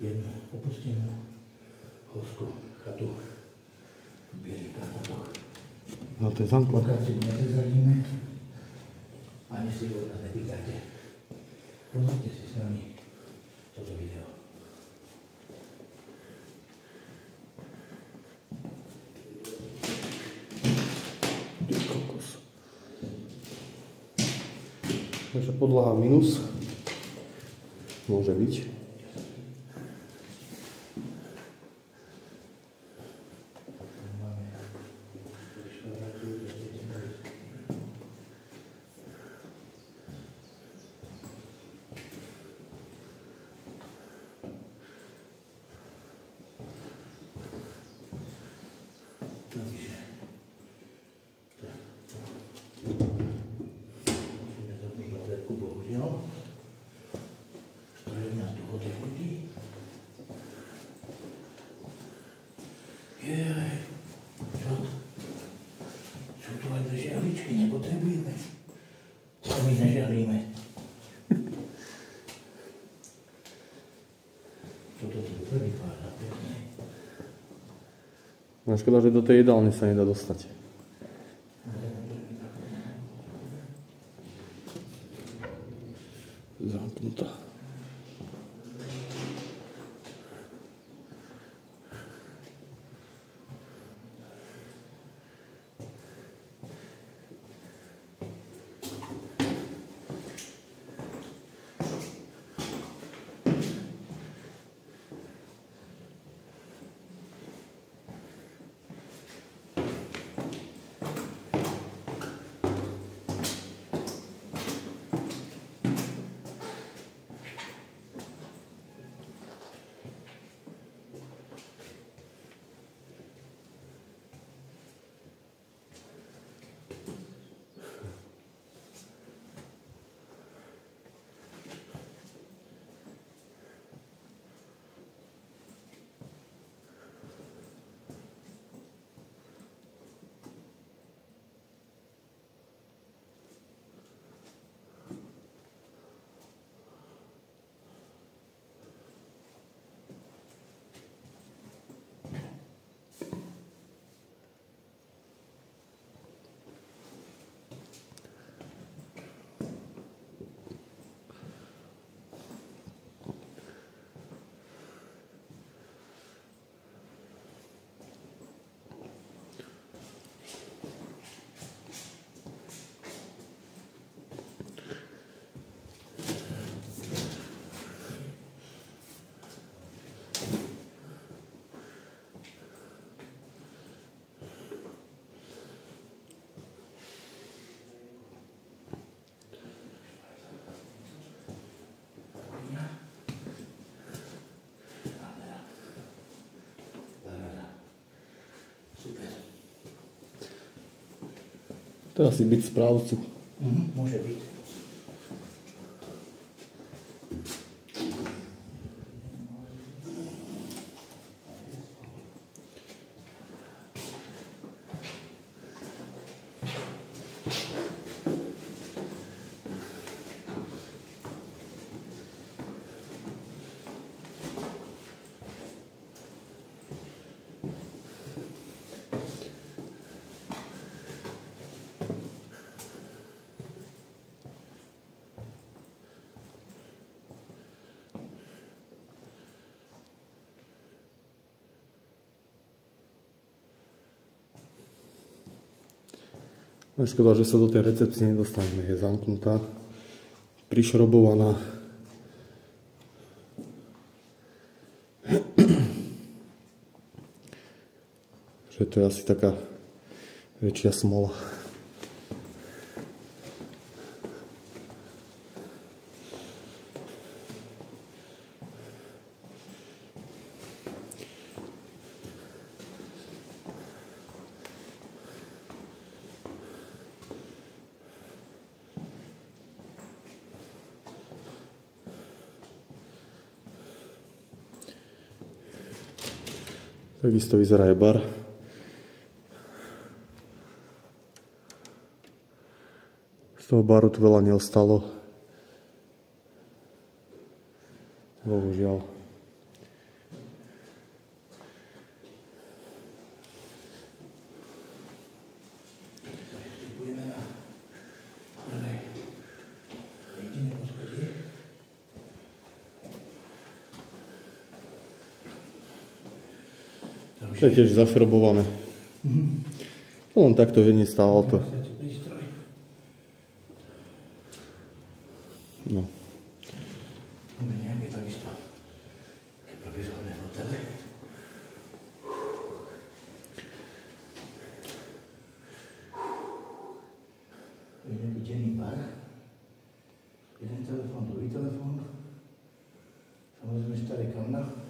jednu opustenú horskú chatu v Bielých Karpatoch. No to je zamknuté. Lokáciu nezazradíme, ani si ho nás nepýtate. Pozrite si s nami toto video. Takže podlaha minus. Môže byť. Sú tu aj dve žehličky, nepotrebujeme. My nežehlíme. Toto tu dobre vypadá pekne. No škoda, že do tej jedálne sa nedá dostať. Zamknutá. To je asi byť správcu. Môže byť. Škoda, že sa do tej recepcie nedostaneme. Je zamknutá, prišrobovaná. Že to je asi taká väčšia smola. Takisto vyzerá aj bar. Z toho baru tu veľa neostalo. Bohužiaľ. To je tiež zašrobované. To len takto je nestálo to. No. Nejaké takisto. Keď provizorné hotely. To je nejaký denný bar. Jeden telefón, druhý telefón. Samozrejme staré kamna.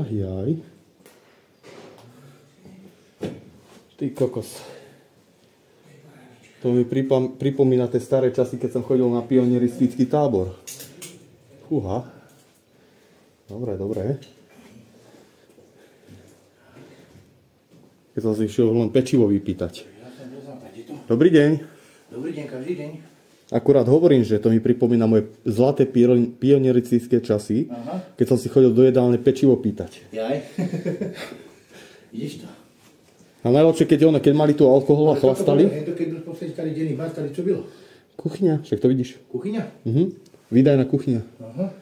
Jaj. Ty kokos. To mi pripomína tie staré časy, keď som chodil na pionieristický tábor. Fúha. Dobre, dobre. Keď som si išiel len pečivo vypýtať. Dobrý deň. Dobrý deň, každý deň. Akurát hovorím, že to mi pripomína moje zlaté pionieristické časy, keď som si chodil do jedálne pečivo pýtať. Jaj. Vidíš to? A najlepšie, keď mali tu alkohol a chlastali. To keď v podstate starý denný bar, starý čo bylo? Kuchyňa, však to vidíš. Kuchyňa? Výdajná kuchyňa. Aha.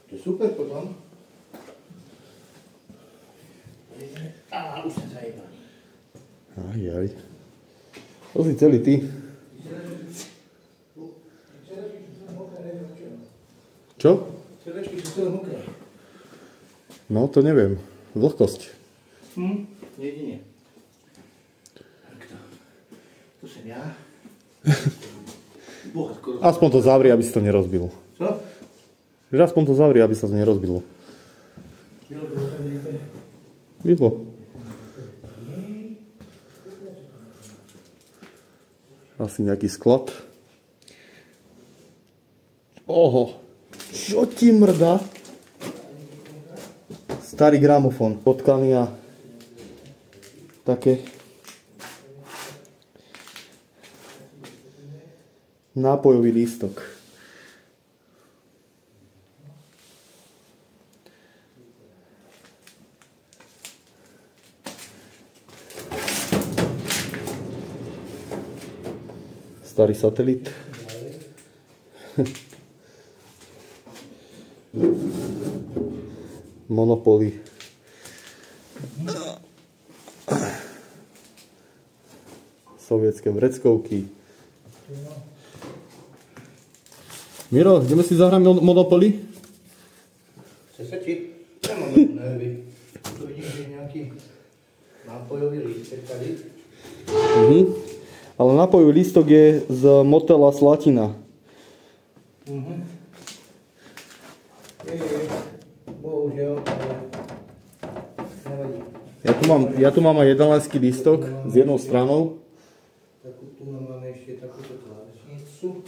To je super potom. Už som zajebal. Ajaj. To si celý ty. Čo? Sedačky sú celé mokré. No, to neviem. Vlhkosť. Jedine. Takto. Tu som ja. Aspoň to zavri, aby si to nerozbilo. Co? Že aspoň to zavri, aby sa to nerozbilo. Bylo. Asi nejaký sklad. Oho. Čo ti mrdá? Starý gramofón. Potkaný a také nápojový lístok. Starý satelit. Monopoly. Sovietské vreckovky. Miro, ideme si zahrať Monopoly? Chce sa ti? Nemám nervy. Tu vidím, že je nejaký nápojový lístek tady. Ale nápojový lístok je z motela Slatina. Bohužiaľ, ale nevadí. Ja tu mám aj jedalenský lístok s jednou stranou. Tu máme ešte takúto klávesnicu.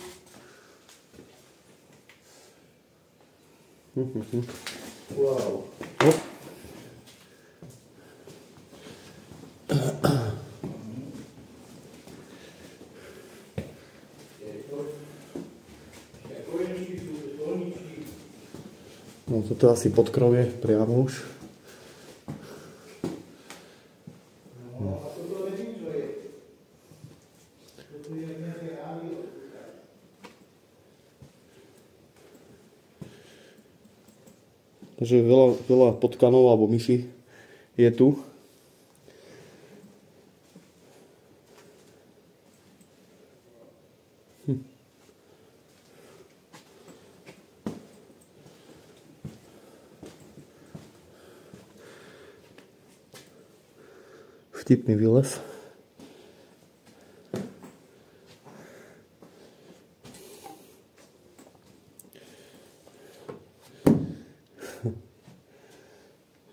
Wow. No toto asi podkrovie priamo už. Takže veľa potkanov alebo myši je tu. Vtipný výlez.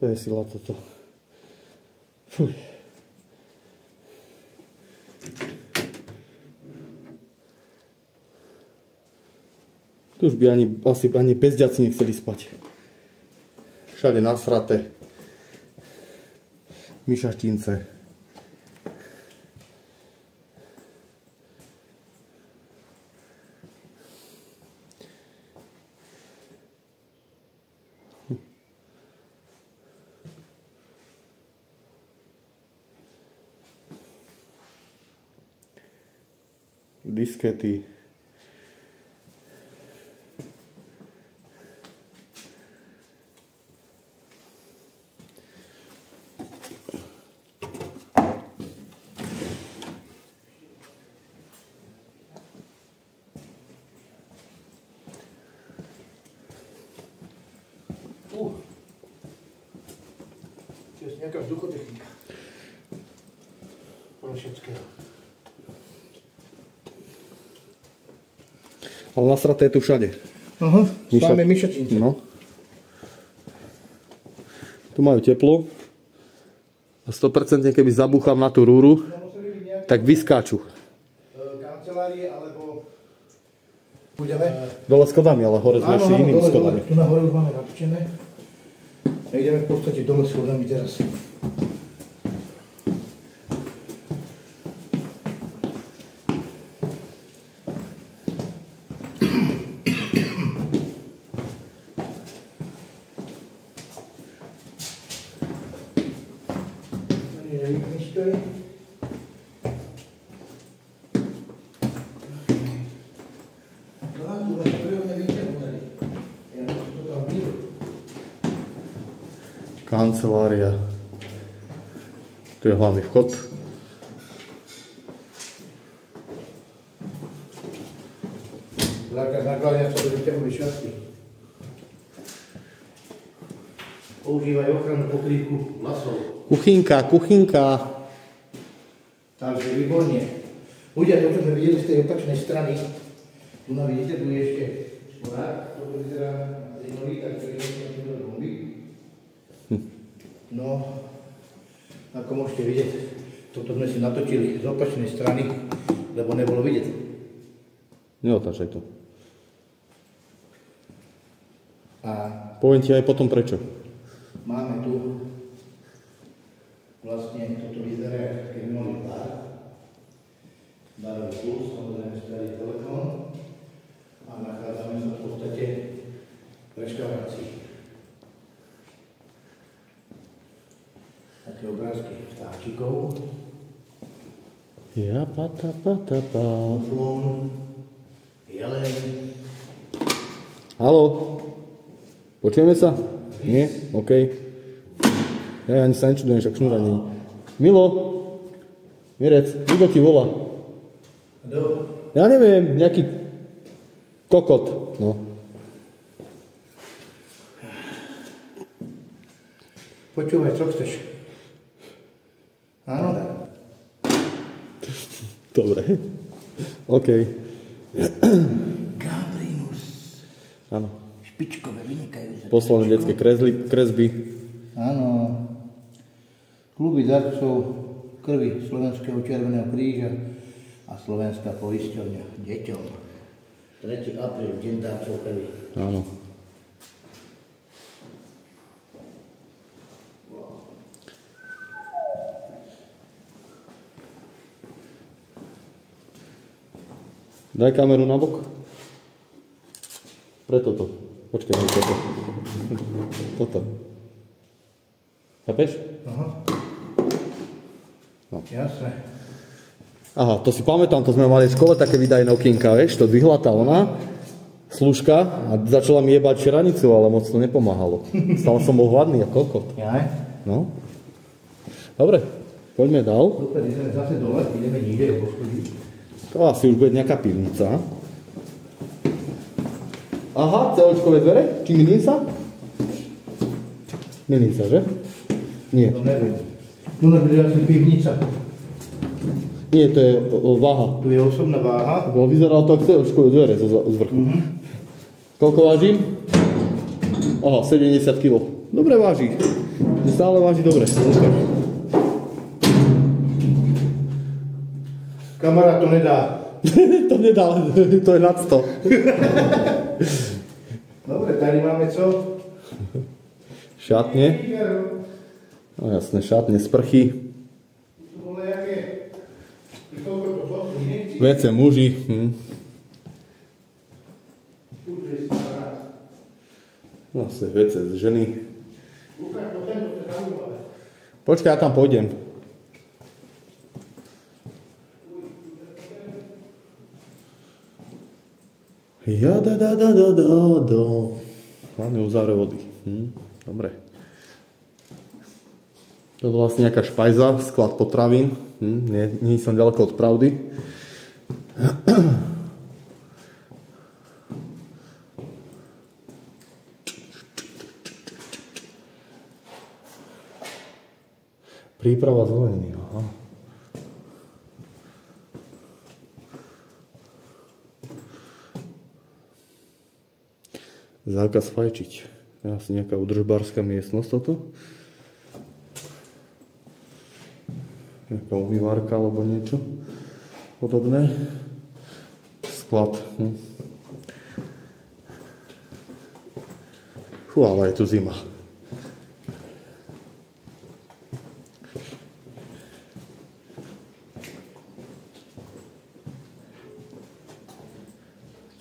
To je sila toto. Fuj. Tu už by asi ani bezďaci nechceli spať. Všade nasraté. Myšaštince. diskety. To je nejaká vzduchotechnika. Pro všetkého. Ale nasraté je tu všade. Aha, máme myšačnice. No. Tu majú teplo. A 100% keby zabúcham na tú rúru, tak vyskáču. Kancelárie alebo... Budeme? Dole schodami, ale hore sme ešte inými schodami. Tu na hore už máme napčené. A ideme v podstate dole schodami teraz. Kancelária. Tu je hlavný vchod. Zákaz nakladania sa do vyťahovej šatky. Používaj ochrannú pokrývku vlasov. Kuchynka. Takže výborne. Ľudia, to, čo sme videli z tej opačnej strany, tu na vidíte, tu je ešte sporák, to vyzerá na zimový, tak to je ešte do bomby. No, ako môžete vidieť, toto sme si natočili z opačnej strany, lebo nebolo vidieť. Neotáčaj to. A Poviem ti aj potom prečo. máme tu vlastne, toto vyzerá, keď máme bar. Barový plus, samozrejme starý telefón. A nachádzame sa v podstate v reštaurácii. Také obrázky vtáčikov. Ja patapatapa. Muflón, jeleň. Haló? Počujeme sa? Nie? OK. Ja ani sa nečudujem, však šnúra nie. Milo? Mirec, kto ti volá? Kto? Ja neviem, nejaký kokot. No. Počúvaj, čo chceš? Áno? Dobre. OK. Gambrinus. Áno. Špičkové, vynikajúce. Poslané detské kresby. Áno. Kluby darcov krvi Slovenského Červeného kríža a Slovenská poisťovňa deťom. 3. apríl, deň darcov krvi. Áno. Daj kameru na bok. Pre toto. Počkaj, nie toto. Toto. Chápeš? Aha. No. Jasné. Aha, to si pamätám, to sme mali v škole také výdajné okienka, vieš, to dvihla tá ona, služka a začala mi jebať šeranicu, ale moc to nepomáhalo. Stále som bol hladný a kokot. Jaj. No. Dobre, poďme dál. Super, ideme zase dole, ideme nižej o poschodí. To asi už bude nejaká pivnica. Aha, celočkové dvere? Či milím sa? Milím sa, že? Nie. To neviem. Tu bude asi pivnica. Nie, to je váha. Tu je osobná váha. Bo vyzeralo to ako celočkové dvere z vrchu. Koľko vážim? Aha, 70 kg. Dobre váži. Stále váži dobre. Kamarát to nedá. To nedá, to je nad 100. Dobre, tady máme co? Šatne. No jasné, šatne, sprchy. Tu bolo jaké? Koľko to fotky, nechci? Vece, muži. No se vece z ženy. Lukáš, to je zaujímavé. Počkaj, ja tam pôjdem. Ja da da da da da da. Hlavne uzavre vody. Dobre. To je vlastne nejaká špajza, sklad potravín. Nie som ďaleko od pravdy. Príprava zeleniny, aha. Zákaz fajčiť. Asi nejaká udržbárska miestnosť toto. Nejaká umývárka alebo niečo podobné. Sklad. Fú, ale je tu zima.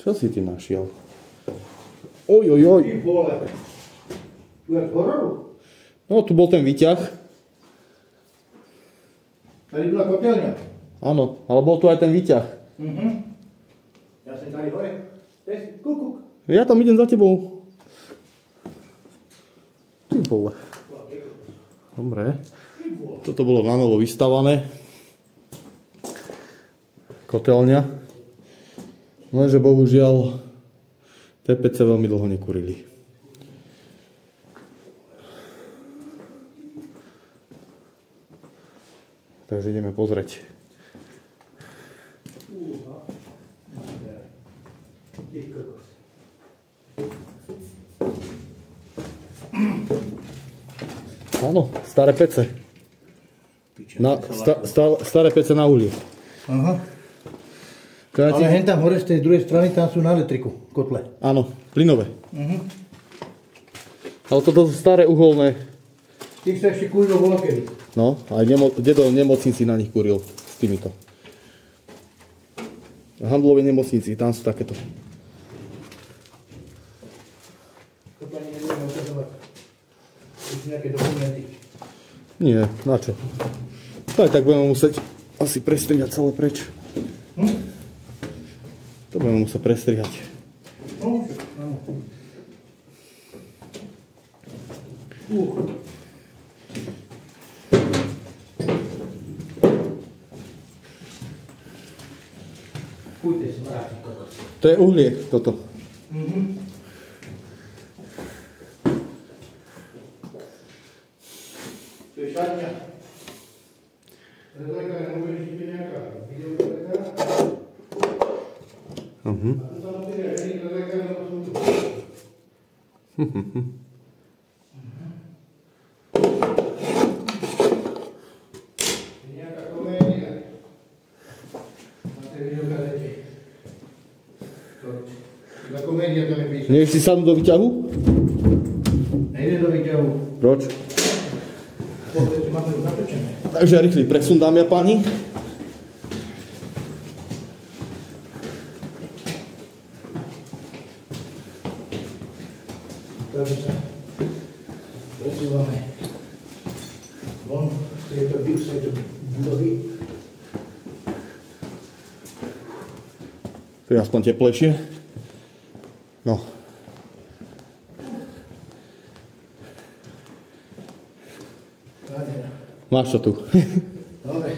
Čo si ty našiel? Ojojoj. Ty vole. Tu je hororu. No, tu bol ten výťah. Tady byla kotelňa. Áno, ale bol tu aj ten výťah. Ja som tady hore. Kuk. Ja tam idem za tebou. Ty vole. Dobre. Toto bolo na novo vystavané. Kotelňa. Lenže bohužiaľ TPC veľmi dlho nekurili. Takže ideme pozrieť. Áno, staré pece. Staré pece na uhlie. Aha. Ale hen tam hore z tej druhej strany, tam sú na elektriku, kotle. Áno, plynové. Ale toto sú staré uholné. Tých sa ešte kúrilo volakedy. No, aj dedo v nemocnici na nich kúril s týmito. V handlovej nemocnici, tam sú takéto. To pani nebudeme ukazovať. To sú nejaké dokumenty. Nie, na čo? Tak budeme musieť asi prestrihať celé preč. To budeme musieť prestrihať. No, áno. Pújte, smráti toto. To je uhlie, toto. To je šatňa. Rezleka je neuvěřitě nějaká videoteleka. A tu samozřejmě není rezleka, nebo jsou tu. Je nějaká komédia. Na té videokazete. Ta komédia to nepíše. Nevieš si sadnúť do výťahu? Nejde do výťahu. Proč? Poďte, máme už natočené. Takže rýchly presun, dámy a páni. Takže sa presúvame von z tejto budovy. To je aspoň teplejšie. No. Máš to tu. Dobre.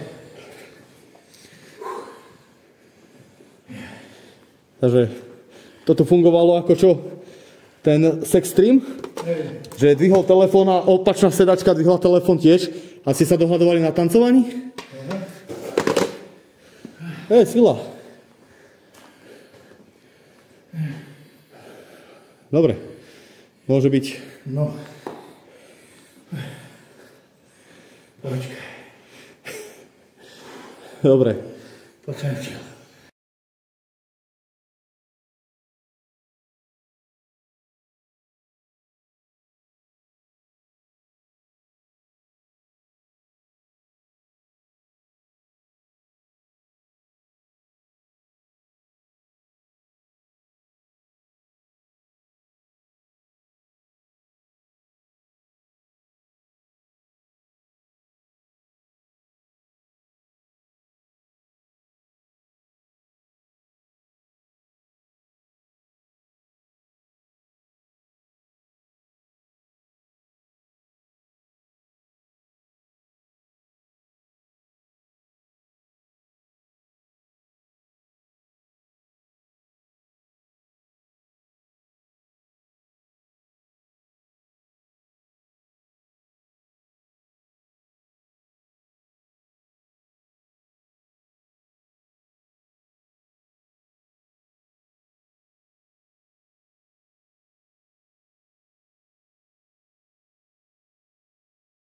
Takže toto fungovalo ako čo? Ten sex stream? Že dvihol telefón a opačná sedačka dvihla telefón tiež. A ste sa dohadovali na tancovaní? Sila. Dobre. Môže byť. No. Počkaj. Dobre. Poď sem.